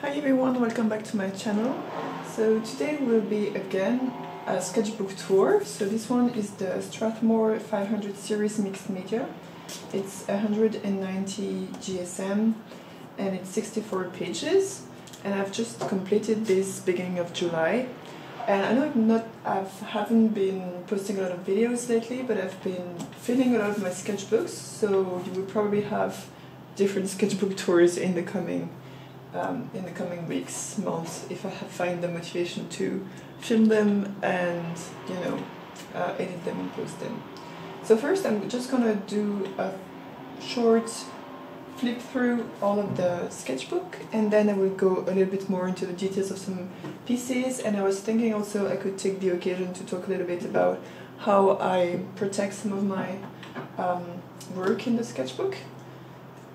Hi everyone, welcome back to my channel. So today will be again a sketchbook tour. So this one is the Strathmore 500 series mixed media. It's 190 GSM and it's 64 pages, and I've just completed this beginning of July. And I know I haven't been posting a lot of videos lately, but I've been filling a lot of my sketchbooks, so you will probably have different sketchbook tours in the coming weeks, months, if I find the motivation to film them and edit them and post them. So first I'm just gonna do a short flip through all of the sketchbook, and then I will go a little bit more into the details of some pieces. And I was thinking also I could take the occasion to talk a little bit about how I protect some of my work in the sketchbook.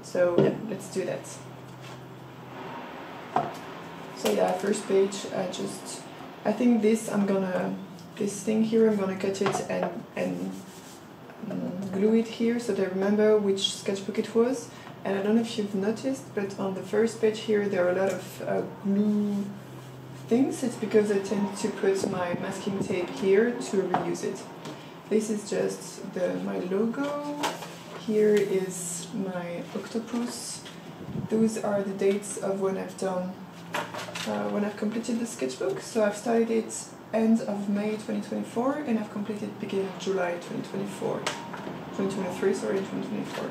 So yeah, let's do that. So yeah, first page, I think this thing here, I'm gonna cut it and glue it here so that I remember which sketchbook it was. And I don't know if you've noticed, but on the first page here there are a lot of glue things. It's because I tend to put my masking tape here to reuse it. This is just my logo. Here is my octopus. Those are the dates of when I've completed the sketchbook. So I've started it end of May 2024 and I've completed beginning of July 2023, sorry, 2024.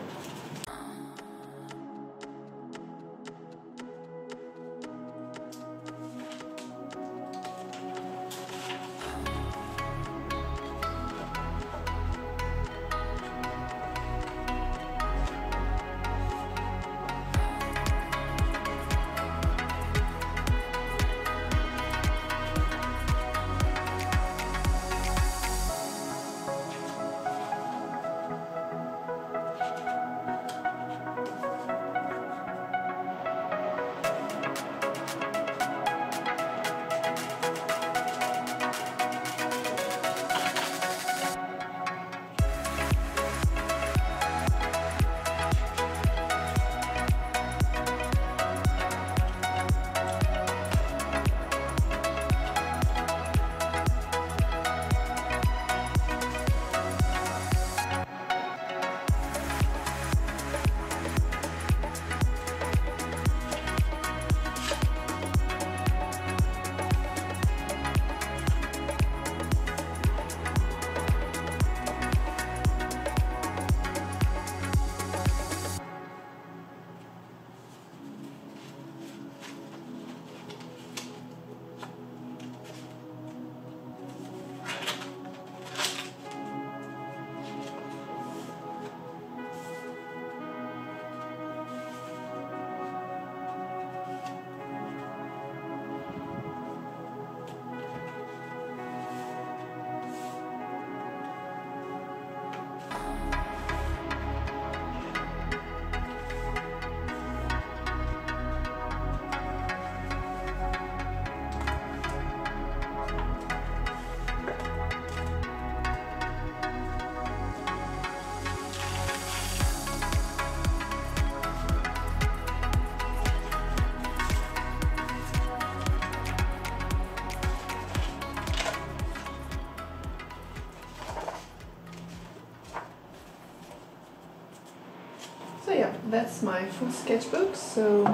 So yeah, that's my full sketchbook. So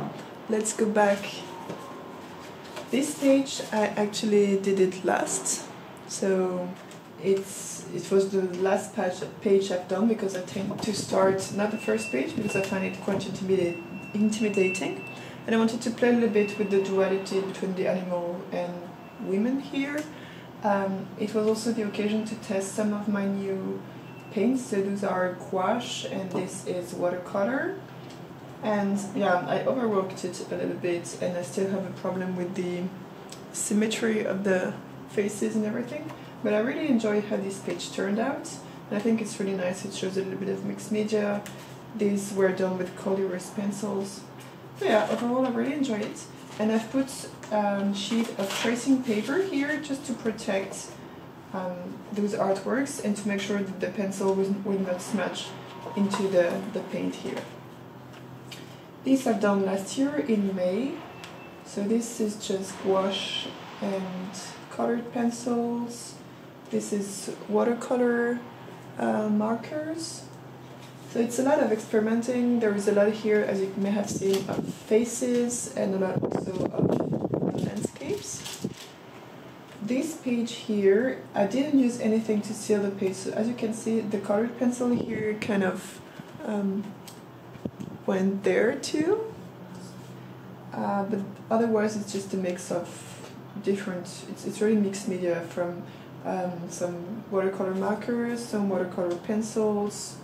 let's go back. This page I actually did it last, so it was the last page I've done, because I tend to start not the first page because I find it quite intimidating, and I wanted to play a little bit with the duality between the animal and women here. It was also the occasion to test some of my new paints. So those are gouache and this is watercolor, and yeah, I overworked it a little bit and I still have a problem with the symmetry of the faces and everything, but I really enjoyed how this page turned out, and I think it's really nice. It shows a little bit of mixed media. These were done with colorless pencils. So yeah, overall I really enjoyed it, and I've put a sheet of tracing paper here just to protect those artworks and to make sure that the pencil will not smudge into the paint here. These I've done last year in May, So this is just gouache and colored pencils. This is watercolor markers. So it's a lot of experimenting. There is a lot here, as you may have seen, of faces and a lot also of landscapes. This page here, I didn't use anything to seal the page. So as you can see, the colored pencil here kind of went there too. But otherwise it's just a mix of different, it's really mixed media from some watercolor markers, some watercolor pencils.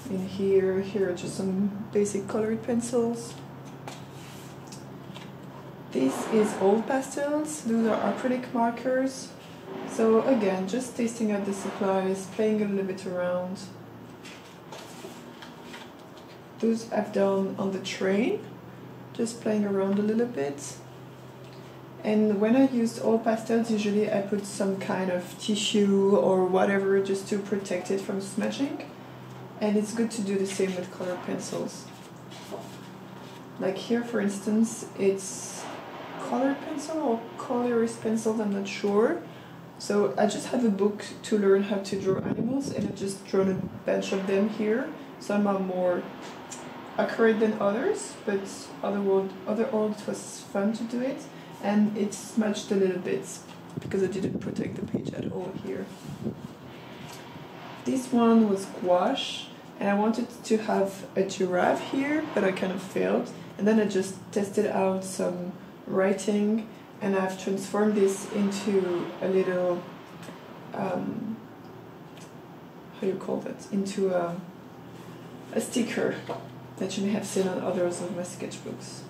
In here are just some basic colored pencils. This is old pastels, those are acrylic markers. So again, just testing out the supplies, playing a little bit around. Those I've done on the train, just playing around a little bit. And when I used old pastels, usually I put some kind of tissue or whatever just to protect it from smudging. And it's good to do the same with colored pencils. Like here, for instance, it's colored pencil or colorless pencils, I'm not sure. So I just have a book to learn how to draw animals, and I've just drawn a bunch of them here. Some are more accurate than others, but otherwise it was fun to do it. And it smudged a little bit because I didn't protect the page at all here. This one was gouache, and I wanted to have a giraffe here, but I kind of failed. And then I just tested out some writing, and I've transformed this into a little, how do you call that? Into a sticker that you may have seen on others of my sketchbooks.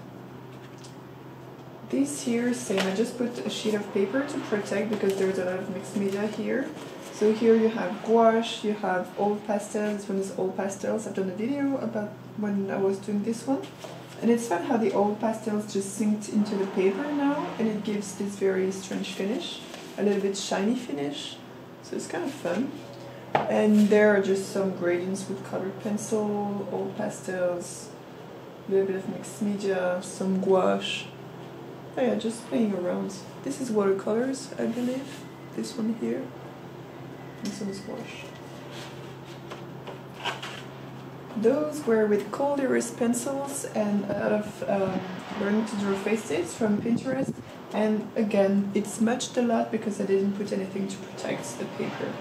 This here, same, I just put a sheet of paper to protect because there's a lot of mixed media here. So here you have gouache, you have old pastels. This one is old pastels. I've done a video about when I was doing this one. And it's fun how the old pastels just synced into the paper now, and it gives this very strange finish, a little bit shiny finish. So it's kind of fun. And there are just some gradients with colored pencil, old pastels, a little bit of mixed media, some gouache. Oh yeah, just playing around. This is watercolors, I believe. This one here. This one is gouache. Those were with cold erase pencils and a lot of learning to draw faces from Pinterest. And again, it smudged a lot because I didn't put anything to protect the paper.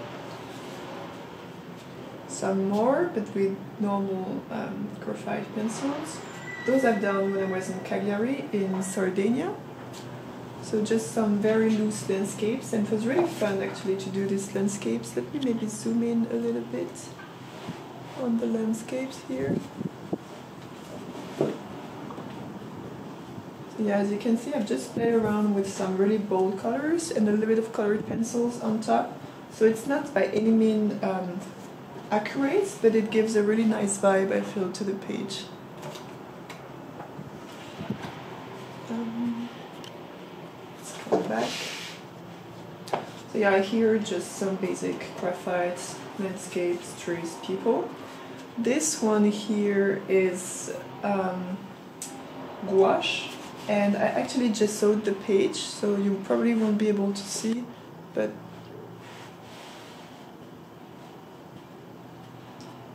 Some more, but with normal graphite pencils. Those I've done when I was in Cagliari in Sardinia. So just some very loose landscapes, and it was really fun actually to do these landscapes. Let me maybe zoom in a little bit on the landscapes here. So yeah, as you can see, I've just played around with some really bold colors and a little bit of colored pencils on top. So it's not by any means accurate, but it gives a really nice vibe, I feel, to the page. Back. So yeah, here just some basic graphite, landscapes, trees, people. This one here is gouache, and I actually just sewed the page, so you probably won't be able to see, but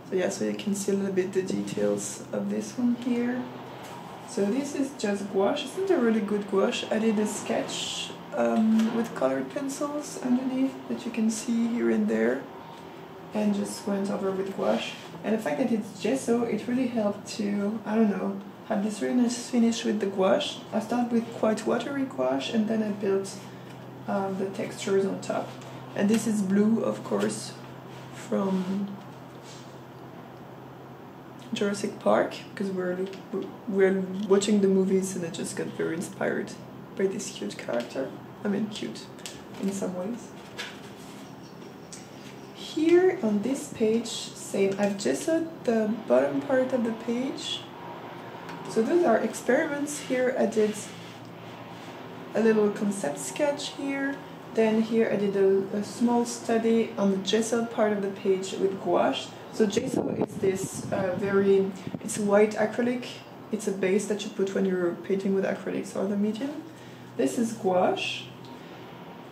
so yeah, so you can see a little bit the details of this one here. So this is just gouache. It's not a really good gouache. I did a sketch with colored pencils underneath that you can see here and there, and just went over with gouache. And the fact that it's gesso, it really helped to, I don't know, have this really nice finish with the gouache. I started with quite watery gouache, and then I built the textures on top. And this is blue, of course, from Jurassic Park, because we're watching the movies, and I just got very inspired by this cute character. I mean, cute in some ways. Here on this page, same, I've gessoed the bottom part of the page. So those are experiments. Here I did a little concept sketch here. Then here I did a small study on the gessoed part of the page with gouache. So gesso is this it's white acrylic It's a base that you put when you're painting with acrylics or other medium. This is gouache.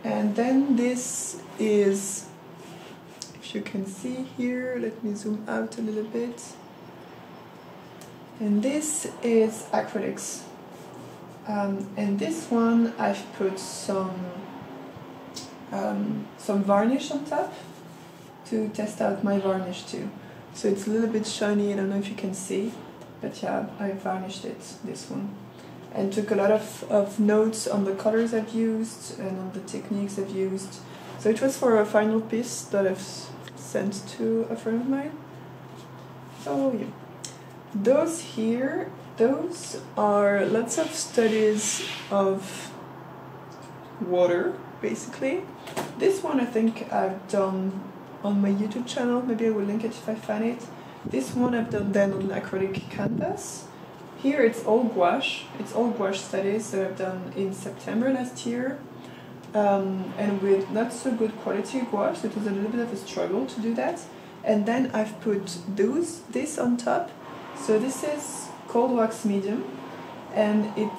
And then this is, if you can see here, let me zoom out a little bit. And this is acrylics. And this one I've put some varnish on top to test out my varnish too. So it's a little bit shiny, I don't know if you can see, but yeah, I varnished it, this one. And took a lot of notes on the colors I've used and on the techniques I've used. So it was for a final piece that I've sent to a friend of mine. So yeah. Those here, those are lots of studies of water, basically. This one I think I've done on my YouTube channel, maybe I will link it if I find it. This one I've done then on acrylic canvas. Here it's all gouache studies that I've done in September last year. And with not so good quality gouache, so it was a little bit of a struggle to do that. And then I've put this on top. So this is cold wax medium, and it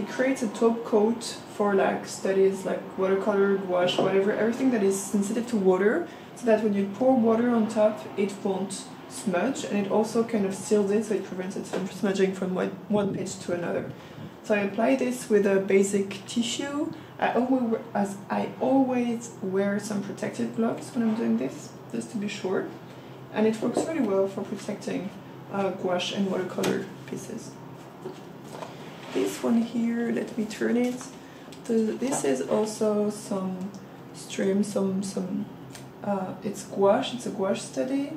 creates a top coat for like studies like watercolor, gouache, whatever, everything that is sensitive to water, so that when you pour water on top, it won't smudge, and it also kind of seals it, so it prevents it from smudging from one page to another. So I apply this with a basic tissue. I always wear some protective gloves when I'm doing this, just to be sure, and it works really well for protecting gouache and watercolor pieces. This one here, let me turn it. This is also some stream, it's gouache, it's a gouache study,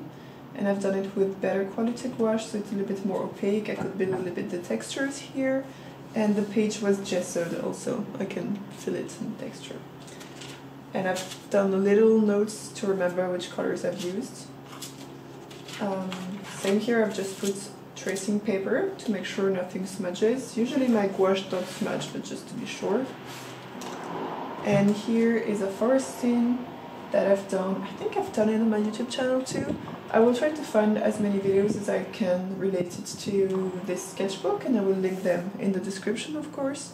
and I've done it with better quality gouache, so it's a little bit more opaque. I could build a little bit the textures here, and the page was gessoed also. I can fill it in texture. And I've done little notes to remember which colors I've used. Same here, I've just put tracing paper to make sure nothing smudges. Usually my gouache don't smudge, but just to be sure. And here is a forest scene that I've done. I think I've done it on my YouTube channel too. I will try to find as many videos as I can related to this sketchbook, and I will link them in the description, of course.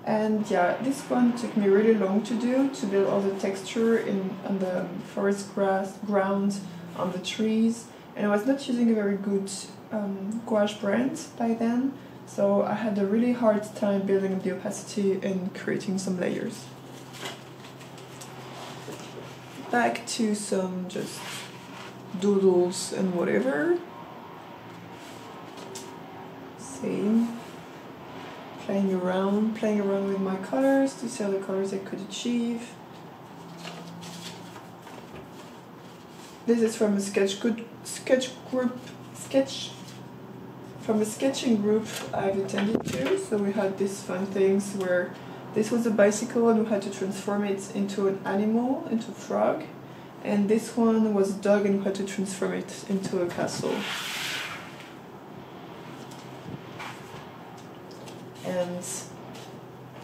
And yeah, this one took me really long to do, to build all the texture on the forest ground, on the trees. And I was not using a very good gouache brand by then, so I had a really hard time building the opacity and creating some layers. Back to some just doodles and whatever. Same. Playing around with my colors to see all the colors I could achieve. This is from a sketching group I've attended to. So we had these fun things where this was a bicycle and we had to transform it into an animal, into a frog. And this one was a dog and we had to transform it into a castle. And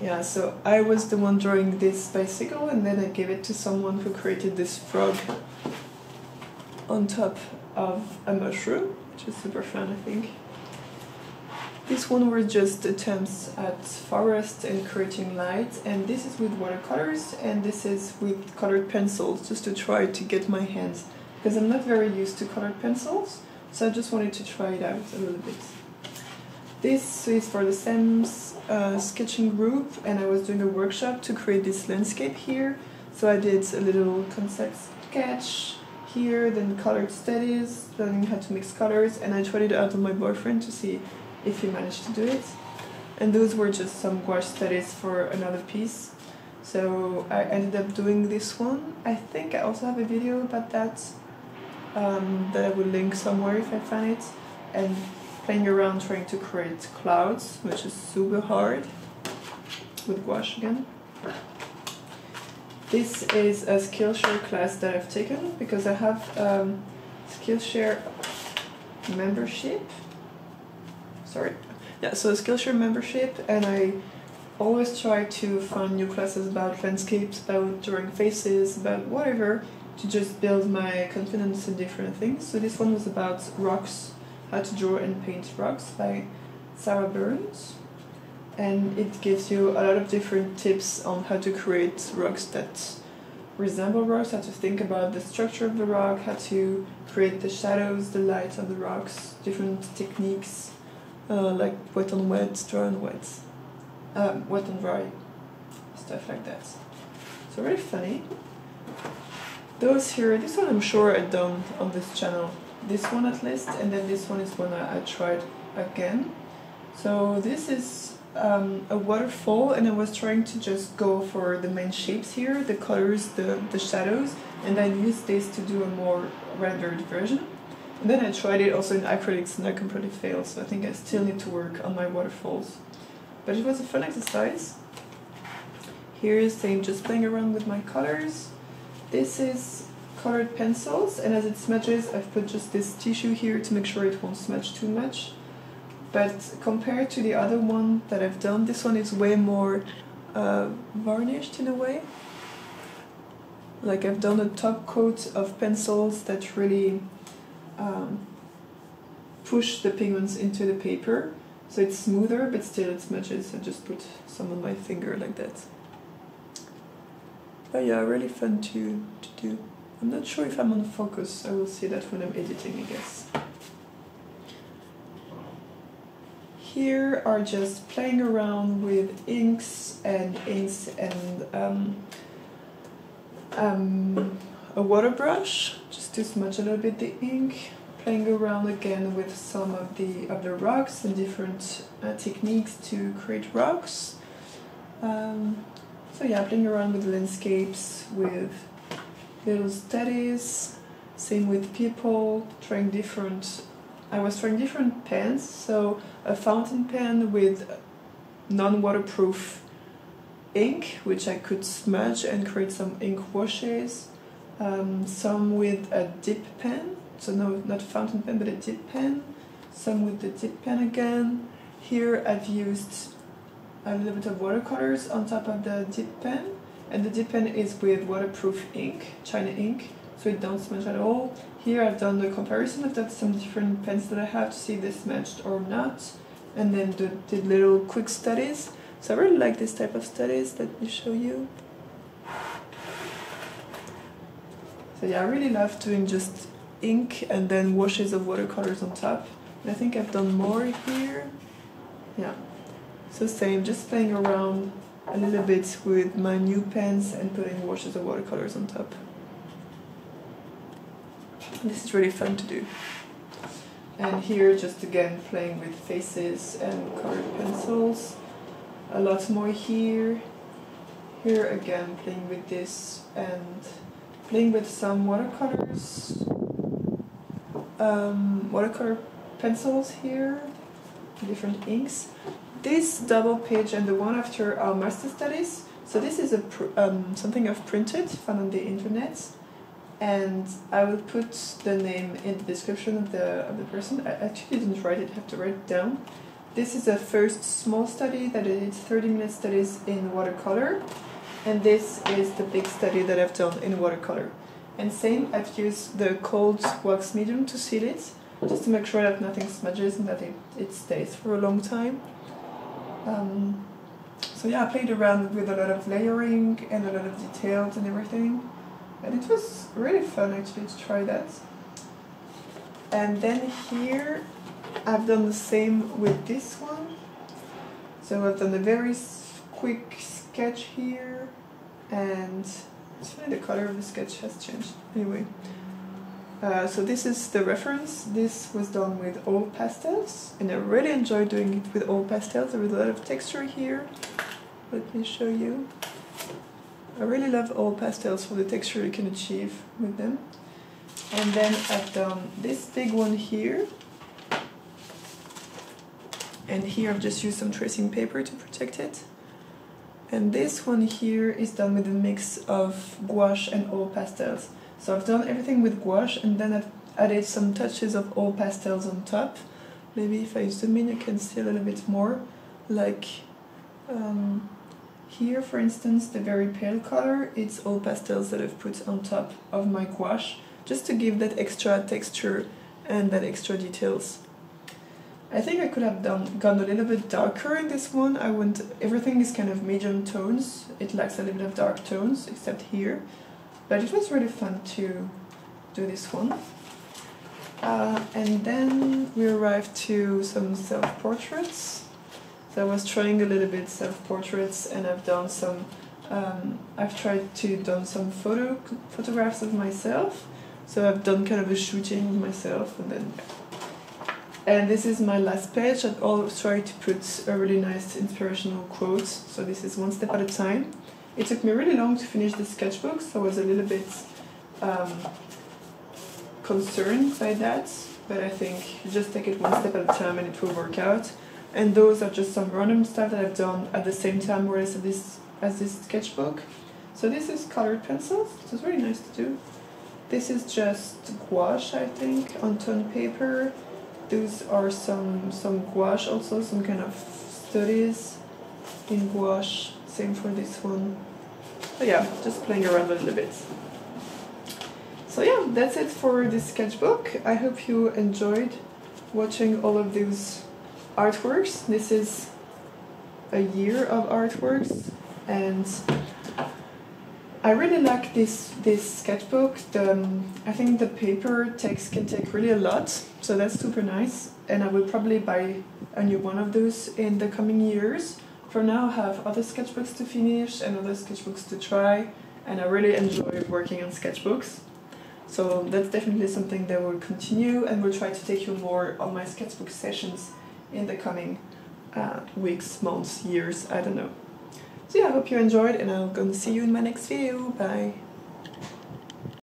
yeah, so I was the one drawing this bicycle, and then I gave it to someone who created this frog on top of a mushroom, which is super fun, I think. This one were just attempts at forest and creating light, and this is with watercolors, and this is with colored pencils, just to try to get my hands, because I'm not very used to colored pencils, so I just wanted to try it out a little bit. This is for the same sketching group, and I was doing a workshop to create this landscape here, so I did a little concept sketch here, then colored studies, learning how to mix colors, and I tried it out on my boyfriend to see if he managed to do it. And those were just some gouache studies for another piece. So I ended up doing this one. I think I also have a video about that that I will link somewhere if I find it. And playing around trying to create clouds, which is super hard, with gouache again. This is a Skillshare class that I've taken because I have Skillshare membership. So a Skillshare membership, and I always try to find new classes about landscapes, about drawing faces, about whatever, to just build my confidence in different things. So this one was about rocks How to Draw and Paint Rocks by Sarah Burns, and it gives you a lot of different tips on how to create rocks that resemble rocks, how to think about the structure of the rock, how to create the shadows, the light of the rocks, different techniques like wet on wet, dry on wet, wet on dry, stuff like that. So really funny. Those here, this one I'm sure I've done on this channel. This one at least, and then this one is one I tried again. So this is a waterfall, and I was trying to just go for the main shapes here, the colors, the shadows, and I used this to do a more rendered version. And then I tried it also in acrylics and I completely failed, so I think I still need to work on my waterfalls. But it was a fun exercise. Here's same, just playing around with my colors. This is colored pencils, and as it smudges I've put just this tissue here to make sure it won't smudge too much. But compared to the other one that I've done, this one is way more varnished in a way. Like I've done a top coat of pencils that really push the pigments into the paper, so it's smoother but still it smudges. I just put some on my finger like that. But yeah, really fun to do. I'm not sure if I'm on focus, I will see that when I'm editing, I guess. Here are just playing around with inks and a water brush, just to smudge a little bit the ink. Playing around again with some of the rocks and different techniques to create rocks. So yeah, playing around with landscapes, with little studies, same with people, trying different, I was trying different pens, so a fountain pen with non-waterproof ink, which I could smudge and create some ink washes, some with a dip pen, so no, not a fountain pen, but a dip pen, some with the dip pen again. Here I've used a little bit of watercolors on top of the dip pen, and the dip pen is with waterproof ink, China ink, so it don't smudge at all. Here I've done the comparison of some different pens that I have to see if they smudged or not, and then did little quick studies. So I really like this type of studies. Let me show you. So yeah, I really love doing just ink and then washes of watercolors on top. And I think I've done more here. Yeah. So same, just playing around a little bit with my new pens and putting washes of watercolors on top. This is really fun to do. And here just again playing with faces and colored pencils. A lot more here. Here again playing with this and playing with some watercolors. Watercolor pencils here, different inks. This double page and the one after are master studies. So this is something I've printed, found on the internet, and I will put the name in the description of the person. I actually didn't write it, I have to write it down. This is a first small study that I did 30-minute studies in watercolor, and this is the big study that I've done in watercolor. And same, I've used the cold wax medium to seal it, just to make sure that nothing smudges and that it stays for a long time. So yeah, I played around with a lot of layering and a lot of details and everything, and it was really fun actually to try that. And then here I've done the same with this one. So I've done a very quick sketch here, and it's funny, the color of the sketch has changed. Anyway, so this is the reference. This was done with all pastels, and I really enjoy doing it with all pastels. There was a lot of texture here. Let me show you. I really love all pastels for the texture you can achieve with them. And then I've done this big one here. And here I've just used some tracing paper to protect it. And this one here is done with a mix of gouache and all pastels. So I've done everything with gouache, and then I've added some touches of all pastels on top. Maybe if I zoom in you can see a little bit more. Like here for instance, the very pale color, it's all pastels that I've put on top of my gouache, just to give that extra texture and that extra details I think I could have gone a little bit darker in this one. Everything is kind of medium tones. It lacks a little bit of dark tones, except here. But it was really fun to do this one. And then we arrived to some self-portraits. So I was trying a little bit self-portraits, and I've done some. I've tried to do some photographs of myself. So I've done kind of a shooting of myself, and this is my last page. I've always tried to put a really nice inspirational quote. So this is one step at a time. It took me really long to finish the sketchbook, so I was a little bit concerned by that. But I think you just take it one step at a time and it will work out. And those are just some random stuff that I've done at the same time where as this sketchbook. So this is colored pencils, so it's really nice to do. This is just gouache, I think, on tone paper. Those are some gouache also, some kind of studies in gouache. Same for this one. So yeah, just playing around a little bit. So yeah, that's it for this sketchbook. I hope you enjoyed watching all of those artworks. This is a year of artworks, and I really like this sketchbook. I think the paper text can take really a lot, so that's super nice, and I will probably buy a new one of those in the coming years. For now I have other sketchbooks to finish and other sketchbooks to try, and I really enjoy working on sketchbooks. So that's definitely something that will continue, and will try to take you more on my sketchbook sessions in the coming weeks, months, years, I don't know. So yeah, I hope you enjoyed, and I'm gonna see you in my next video. Bye!